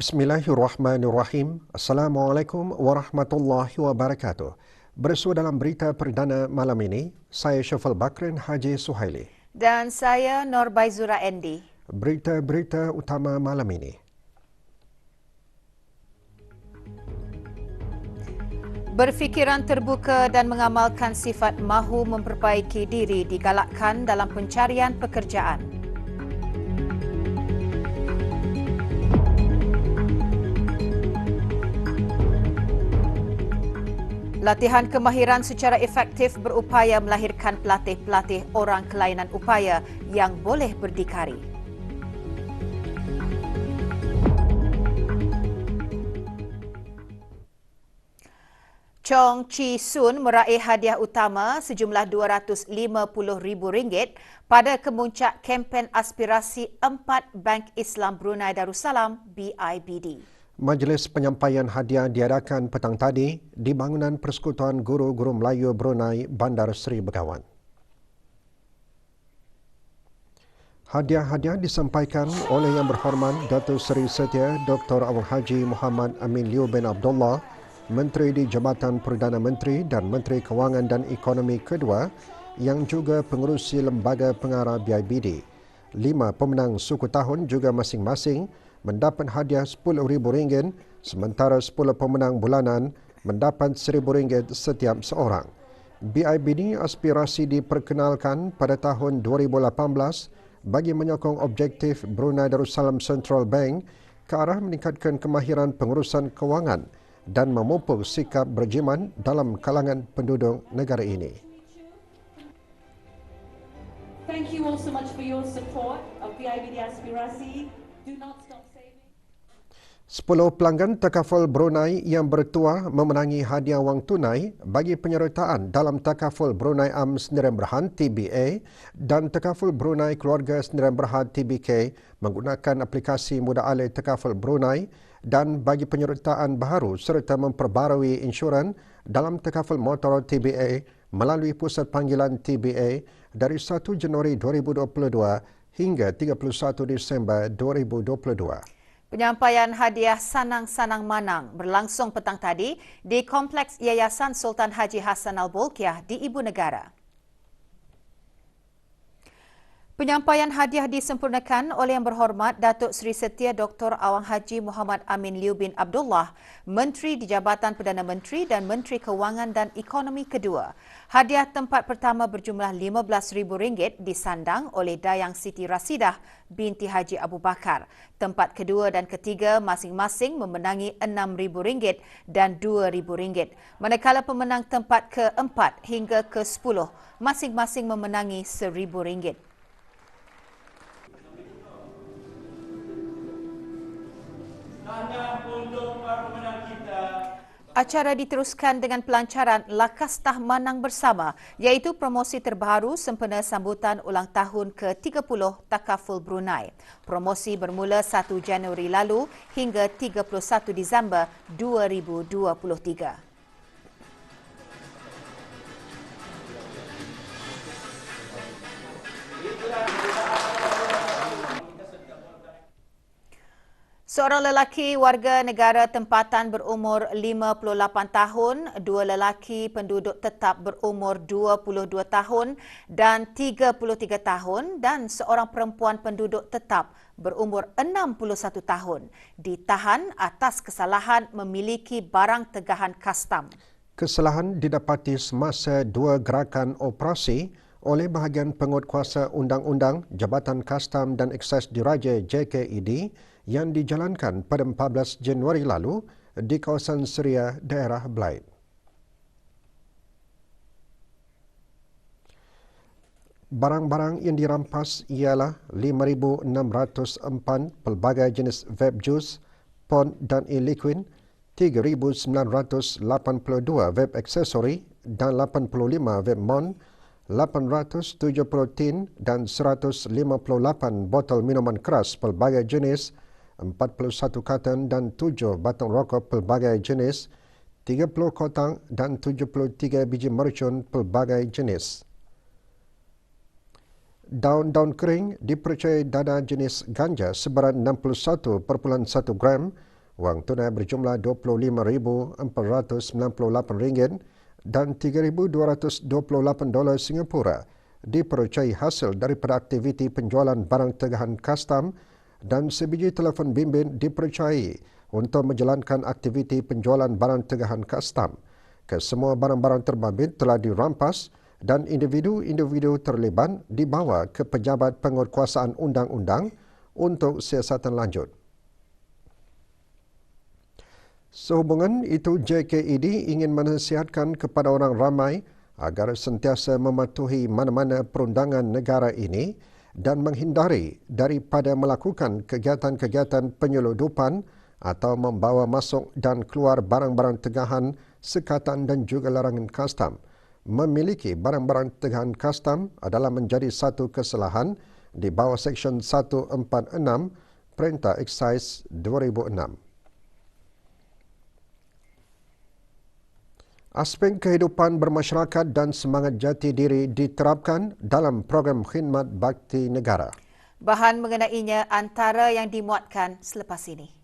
Bismillahirrahmanirrahim. Assalamualaikum warahmatullahi wabarakatuh. Bersua dalam berita perdana malam ini, saya Syafal Bakrin Haji Suhaili. Dan saya Nur Baizura Endi. Berita-berita utama malam ini. Berfikiran terbuka dan mengamalkan sifat mahu memperbaiki diri digalakkan dalam pencarian pekerjaan. Latihan kemahiran secara efektif berupaya melahirkan pelatih-pelatih orang kelainan upaya yang boleh berdikari. Chong Chi Soon meraih hadiah utama sejumlah RM250,000 pada kemuncak kempen aspirasi 4 Bank Islam Brunei Darussalam BIBD. Majlis penyampaian hadiah diadakan petang tadi di bangunan Persekutuan Guru-Guru Melayu Brunei Bandar Seri Begawan. Hadiah-hadiah disampaikan oleh Yang Berhormat Datuk Seri Setia Dr. Awang Haji Muhammad Amin Liu bin Abdullah, Menteri di Jabatan Perdana Menteri dan Menteri Kewangan dan Ekonomi kedua yang juga pengerusi Lembaga Pengarah BIBD. 5 pemenang suku tahun juga masing-masing mendapat hadiah RM10,000, sementara 10 pemenang bulanan mendapat RM1,000 setiap seorang. BIBD aspirasi diperkenalkan pada tahun 2018 bagi menyokong objektif Brunei Darussalam Central Bank ke arah meningkatkan kemahiran pengurusan kewangan dan memupuk sikap berjimat dalam kalangan penduduk negara ini. Thank you all so much for your support of BIBD Aspirasi. Do not stop saving. 10 pelanggan takaful Brunei yang bertuah memenangi hadiah wang tunai bagi penyertaan dalam takaful Brunei Am Sendirian Berhad TBA dan takaful Brunei Keluarga Sendirian Berhad TBK menggunakan aplikasi mudah alih takaful Brunei dan bagi penyertaan baharu serta memperbarui insuran dalam takaful motor TBA melalui pusat panggilan TBA dari 1 Januari 2022 hingga 31 Disember 2022. Penyampaian hadiah Sanang-Sanang Manang berlangsung petang tadi di Kompleks Yayasan Sultan Haji Hassan Al-Bolkiah di Ibu Negara. Penyampaian hadiah disempurnakan oleh Yang Berhormat Datuk Seri Setia Dr. Awang Haji Muhammad Amin Liu bin Abdullah, Menteri di Jabatan Perdana Menteri dan Menteri Kewangan dan Ekonomi kedua. Hadiah tempat pertama berjumlah RM15,000 disandang oleh Dayang Siti Rasidah binti Haji Abu Bakar. Tempat kedua dan ketiga masing-masing memenangi RM6,000 dan RM2,000. Manakala pemenang tempat keempat hingga ke-10 masing-masing memenangi RM1,000. Acara diteruskan dengan pelancaran Lakastah Manang Bersama iaitu promosi terbaru sempena sambutan ulang tahun ke-30 Takaful Brunei. Promosi bermula 1 Januari lalu hingga 31 Disember 2023. Seorang lelaki warga negara tempatan berumur 58 tahun, 2 lelaki penduduk tetap berumur 22 tahun dan 33 tahun dan seorang perempuan penduduk tetap berumur 61 tahun ditahan atas kesalahan memiliki barang tegahan kastam. Kesalahan didapati semasa 2 gerakan operasi oleh bahagian penguatkuasa Undang-Undang Jabatan Kastam dan Ekses Diraja JKED yang dijalankan pada 14 Januari lalu di kawasan Seria, daerah Belait. Barang-barang yang dirampas ialah 5,604 pelbagai jenis vape juice, pon dan e-liquid, 3,982 vape aksesori dan 85 vape mon, 870 tin dan 158 botol minuman keras pelbagai jenis, 41 karton dan 7 batang rokok pelbagai jenis, 30 kotak dan 73 biji mercun pelbagai jenis. Daun-daun kering dipercayai dana jenis ganja seberat 61.1 gram Wang tunai berjumlah RM25,498 dan $3,228 Singapura dipercayai hasil daripada aktiviti penjualan barang tegahan kastam dan sebiji telefon bimbit dipercayai untuk menjalankan aktiviti penjualan barang tegahan kastam. Kesemua barang-barang terbabit telah dirampas dan individu-individu terlibat dibawa ke Pejabat Penguatkuasaan Undang-Undang untuk siasatan lanjut. Sehubungan itu, JKED ingin menasihatkan kepada orang ramai agar sentiasa mematuhi mana-mana perundangan negara ini dan menghindari daripada melakukan kegiatan-kegiatan penyeludupan atau membawa masuk dan keluar barang-barang tegahan sekatan dan juga larangan kastam. Memiliki barang-barang tegahan kastam adalah menjadi satu kesalahan di bawah Seksyen 146 Perintah Excise 2006. Aspek kehidupan bermasyarakat dan semangat jati diri diterapkan dalam program khidmat bakti negara. Bahan mengenainya antara yang dimuatkan selepas ini.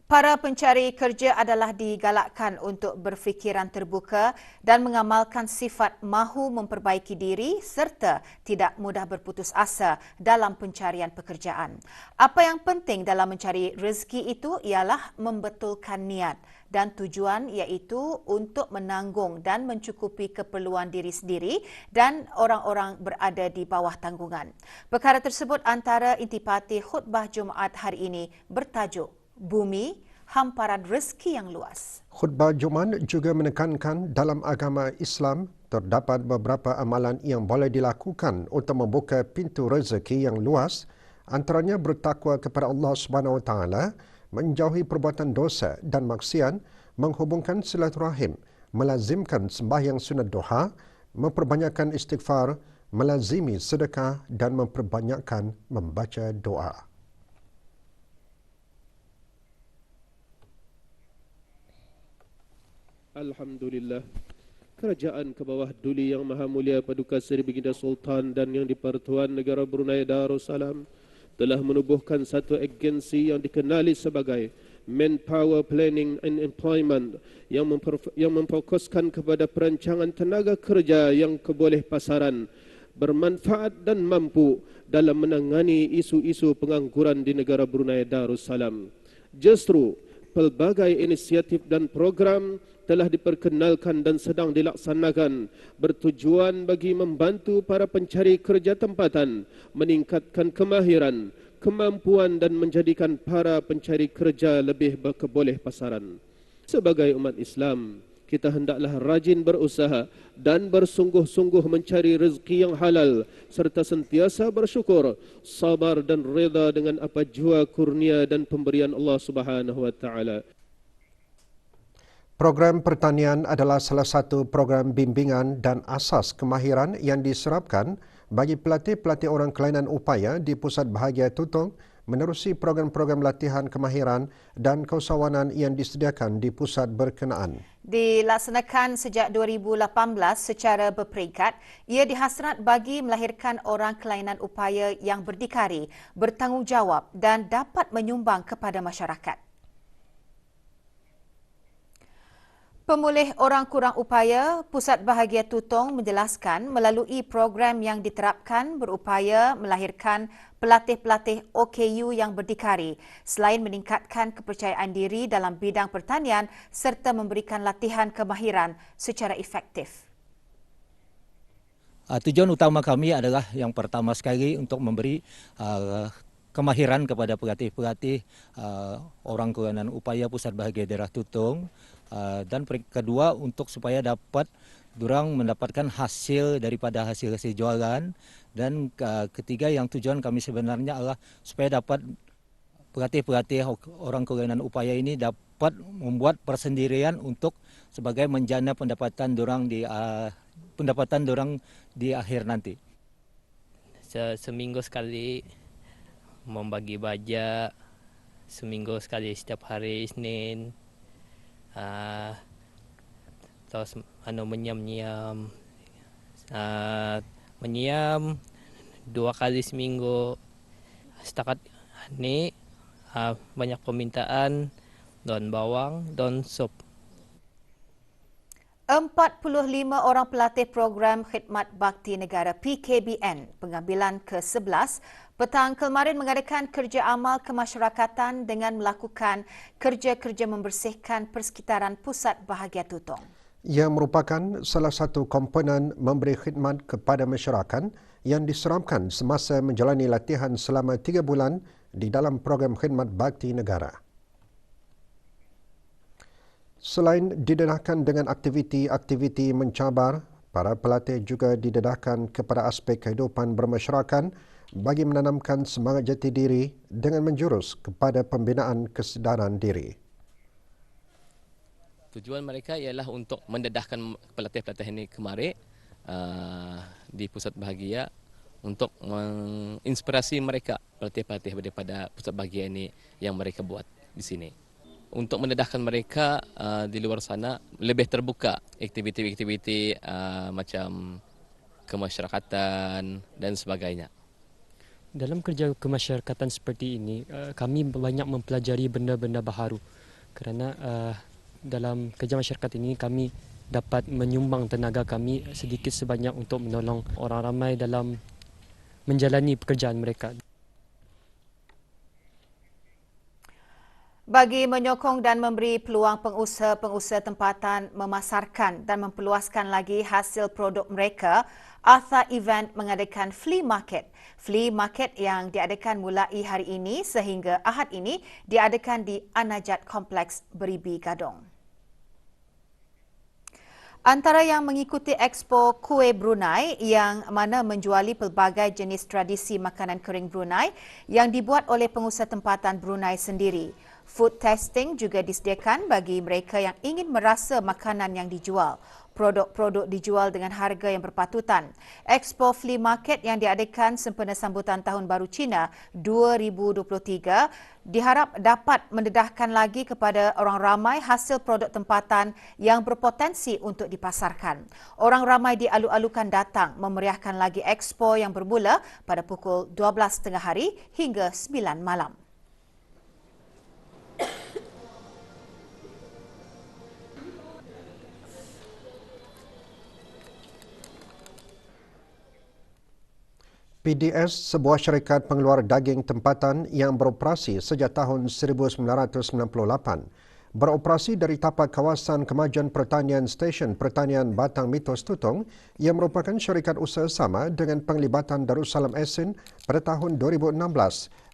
Para pencari kerja adalah digalakkan untuk berfikiran terbuka dan mengamalkan sifat mahu memperbaiki diri serta tidak mudah berputus asa dalam pencarian pekerjaan. Apa yang penting dalam mencari rezeki itu ialah membetulkan niat dan tujuan iaitu untuk menanggung dan mencukupi keperluan diri sendiri dan orang-orang berada di bawah tanggungan. Perkara tersebut antara intipati khutbah Jumaat hari ini bertajuk Bumi, Hamparan Rezeki yang Luas. Khutbah Jumaat juga menekankan dalam agama Islam terdapat beberapa amalan yang boleh dilakukan untuk membuka pintu rezeki yang luas, antaranya bertakwa kepada Allah Subhanahu Wa Taala, menjauhi perbuatan dosa dan maksiat, menghubungkan silaturahim, melazimkan sembahyang sunat duha, memperbanyakkan istighfar, melazimi sedekah dan memperbanyakkan membaca doa. Alhamdulillah, kerajaan ke bawah Duli Yang Maha Mulia Paduka Seri Baginda Sultan dan Yang di-Pertuan Negara Brunei Darussalam telah menubuhkan satu agensi yang dikenali sebagai Manpower Planning and Employment yang memfokuskan kepada perancangan tenaga kerja yang keboleh pasaran, bermanfaat dan mampu dalam menangani isu-isu pengangguran di negara Brunei Darussalam. Justru pelbagai inisiatif dan program telah diperkenalkan dan sedang dilaksanakan bertujuan bagi membantu para pencari kerja tempatan meningkatkan kemahiran, kemampuan dan menjadikan para pencari kerja lebih berkeboleh pasaran. Sebagai umat Islam, kita hendaklah rajin berusaha dan bersungguh-sungguh mencari rezeki yang halal serta sentiasa bersyukur, sabar dan reda dengan apa jua kurnia dan pemberian Allah Subhanahu Wa Taala. Program pertanian adalah salah satu program bimbingan dan asas kemahiran yang diserapkan bagi pelatih-pelatih orang kelainan upaya di Pusat Bahagia Tutong menerusi program-program latihan kemahiran dan keusahawanan yang disediakan di pusat berkenaan. Dilaksanakan sejak 2018 secara berperingkat, ia dihasrat bagi melahirkan orang kelainan upaya yang berdikari, bertanggungjawab dan dapat menyumbang kepada masyarakat. Pemulih orang kurang upaya, Pusat Bahagia Tutong menjelaskan melalui program yang diterapkan berupaya melahirkan pelatih-pelatih OKU yang berdikari selain meningkatkan kepercayaan diri dalam bidang pertanian serta memberikan latihan kemahiran secara efektif. Tujuan utama kami adalah yang pertama sekali untuk memberi kemahiran kepada pelatih-pelatih orang kelainan upaya Pusat Bahagia Daerah Tutong. Dan kedua untuk supaya dapat durang mendapatkan hasil daripada hasil-hasil jualan, dan ketiga yang tujuan kami sebenarnya adalah supaya dapat pelatih-pelatih orang kelainan upaya ini dapat membuat persendirian untuk sebagai menjana pendapatan durang di akhir nanti. seminggu sekali membagi baja, seminggu sekali setiap hari Isnin. Terus menyiam menyiam 2 kali seminggu. Setakat ni banyak permintaan daun bawang, daun sup. 45 orang pelatih program Khidmat Bakti Negara PKBN pengambilan ke-11 petang kemarin mengadakan kerja amal kemasyarakatan dengan melakukan kerja-kerja membersihkan persekitaran Pusat Bahagia Tutong. Ia merupakan salah satu komponen memberi khidmat kepada masyarakat yang diseramkan semasa menjalani latihan selama 3 bulan di dalam program Khidmat Bakti Negara. Selain didedahkan dengan aktiviti-aktiviti mencabar, para pelatih juga didedahkan kepada aspek kehidupan bermasyarakat bagi menanamkan semangat jati diri dengan menjurus kepada pembinaan kesedaran diri. Tujuan mereka ialah untuk mendedahkan pelatih-pelatih ini kemari di Pusat Bahagia untuk menginspirasi mereka, pelatih-pelatih daripada Pusat Bahagia ini yang mereka buat di sini. Untuk mendedahkan mereka di luar sana lebih terbuka aktiviti-aktiviti macam kemasyarakatan dan sebagainya. Dalam kerja kemasyarakatan seperti ini, kami banyak mempelajari benda-benda baharu kerana dalam kerja masyarakat ini kami dapat menyumbang tenaga kami sedikit sebanyak untuk menolong orang ramai dalam menjalani pekerjaan mereka. Bagi menyokong dan memberi peluang pengusaha-pengusaha tempatan memasarkan dan memperluaskan lagi hasil produk mereka, Arthur Event mengadakan flea market. Flea market yang diadakan mulai hari ini sehingga Ahad ini diadakan di Anajat Kompleks Beribi Gadong. Antara yang mengikuti Expo Kuih Brunei yang mana menjuali pelbagai jenis tradisi makanan kering Brunei yang dibuat oleh pengusaha tempatan Brunei sendiri. Food testing juga disediakan bagi mereka yang ingin merasa makanan yang dijual. Produk-produk dijual dengan harga yang berpatutan. Expo Flea Market yang diadakan sempena sambutan Tahun Baru Cina 2023 diharap dapat mendedahkan lagi kepada orang ramai hasil produk tempatan yang berpotensi untuk dipasarkan. Orang ramai dialu-alukan datang memeriahkan lagi expo yang bermula pada pukul 12.30 hari hingga 9 malam. PDS, sebuah syarikat pengeluar daging tempatan yang beroperasi sejak tahun 1998, beroperasi dari tapak kawasan kemajuan pertanian Stesen Pertanian Batang Mitos Tutong yang merupakan syarikat usaha sama dengan penglibatan Darussalam Esen pada tahun 2016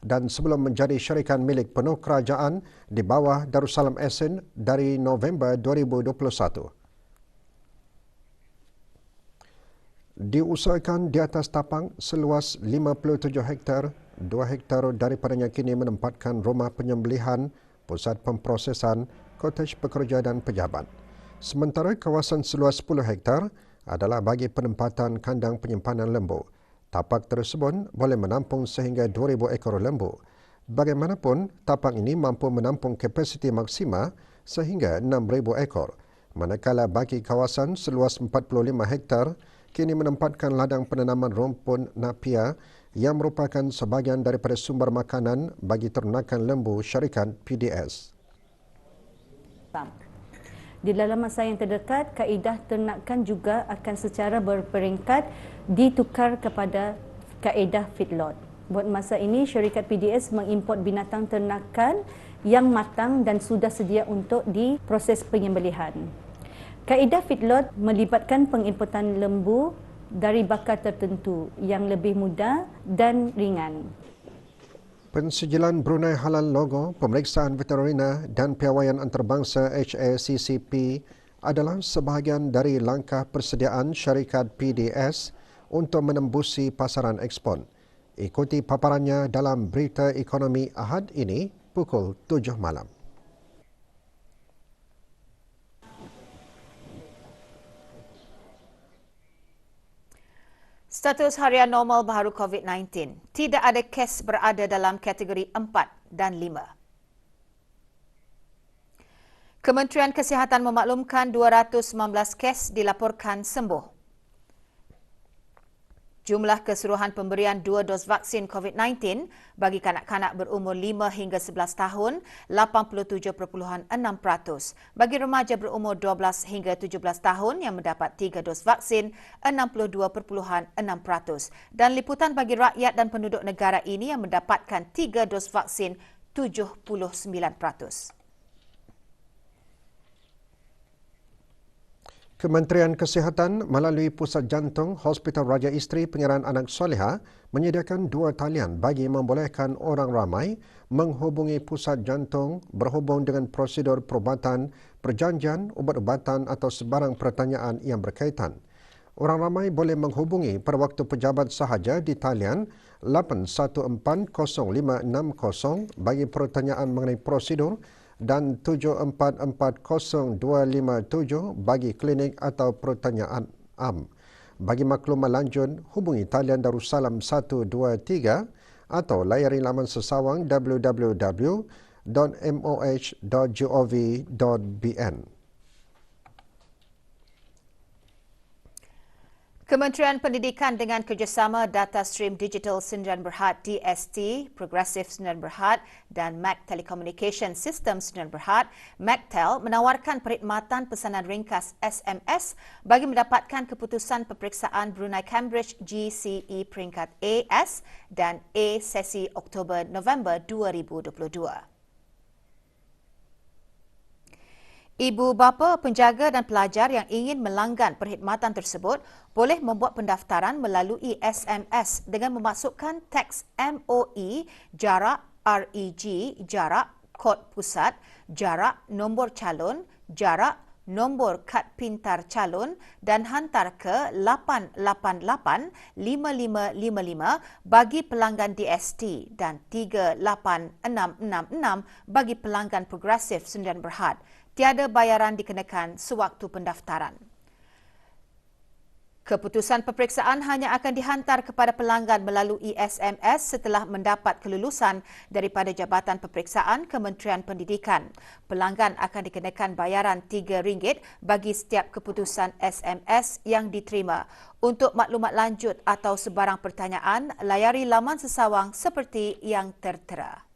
dan sebelum menjadi syarikat milik penuh kerajaan di bawah Darussalam Esen dari November 2021. Diusahakan di atas tapak seluas 57 hektar, 2 hektar daripadanya kini menempatkan rumah penyembelihan, pusat pemprosesan, kotej pekerja dan pejabat. Sementara kawasan seluas 10 hektar adalah bagi penempatan kandang penyimpanan lembu. Tapak tersebut boleh menampung sehingga 2,000 ekor lembu. Bagaimanapun, tapak ini mampu menampung kapasiti maksima sehingga 6,000 ekor. Manakala bagi kawasan seluas 45 hektar, kini menempatkan ladang penanaman rumput napia yang merupakan sebahagian daripada sumber makanan bagi ternakan lembu syarikat PDS. Di dalam masa yang terdekat, kaedah ternakan juga akan secara berperingkat ditukar kepada kaedah feedlot. Buat masa ini, syarikat PDS mengimport binatang ternakan yang matang dan sudah sedia untuk diproses penyembelihan. Kaedah feedlot melibatkan pengimportan lembu dari bakar tertentu yang lebih mudah dan ringan. Pensijilan Brunei Halal Logo, pemeriksaan veteriner dan piawaian antarabangsa HACCP adalah sebahagian dari langkah persediaan syarikat PDS untuk menembusi pasaran ekspor. Ikuti paparannya dalam Berita Ekonomi Ahad ini pukul 7 malam. Status harian normal baharu COVID-19. Tidak ada kes berada dalam kategori 4 dan 5. Kementerian Kesihatan memaklumkan 219 kes dilaporkan sembuh. Jumlah keseluruhan pemberian 2 dos vaksin COVID-19 bagi kanak-kanak berumur 5 hingga 11 tahun 87.6%. Bagi remaja berumur 12 hingga 17 tahun yang mendapat 3 dos vaksin 62.6%. Dan liputan bagi rakyat dan penduduk negara ini yang mendapatkan 3 dos vaksin 79%. Kementerian Kesihatan melalui Pusat Jantung Hospital Raja Isteri Penyerahan Anak Soleha menyediakan 2 talian bagi membolehkan orang ramai menghubungi pusat jantung berhubung dengan prosedur perubatan, perjanjian, ubat-ubatan atau sebarang pertanyaan yang berkaitan. Orang ramai boleh menghubungi pada waktu pejabat sahaja di talian 8140560 bagi pertanyaan mengenai prosedur dan 744057 bagi klinik atau pertanyaan am. Bagi maklumat lanjut, hubungi talian Darussalam 123 atau layari laman sesawang www.moh.gov.bn. Kementerian Pendidikan dengan kerjasama Data Stream Digital Sdn Bhd DST, Progressive Sdn Bhd dan Mac Telecommunication System Sdn Bhd, MacTel menawarkan perkhidmatan pesanan ringkas SMS bagi mendapatkan keputusan peperiksaan Brunei Cambridge GCE peringkat AS dan A sesi Oktober-November 2022. Ibu bapa, penjaga dan pelajar yang ingin melanggan perkhidmatan tersebut boleh membuat pendaftaran melalui SMS dengan memasukkan teks MOE, jarak REG, jarak kod pusat, jarak nombor calon, jarak nombor kad pintar calon dan hantar ke 888-5555 bagi pelanggan DST dan 38666 bagi pelanggan Progressive Sdn Bhd. Tiada bayaran dikenakan sewaktu pendaftaran. Keputusan peperiksaan hanya akan dihantar kepada pelanggan melalui SMS setelah mendapat kelulusan daripada Jabatan Peperiksaan Kementerian Pendidikan. Pelanggan akan dikenakan bayaran RM3 bagi setiap keputusan SMS yang diterima. Untuk maklumat lanjut atau sebarang pertanyaan, layari laman sesawang seperti yang tertera.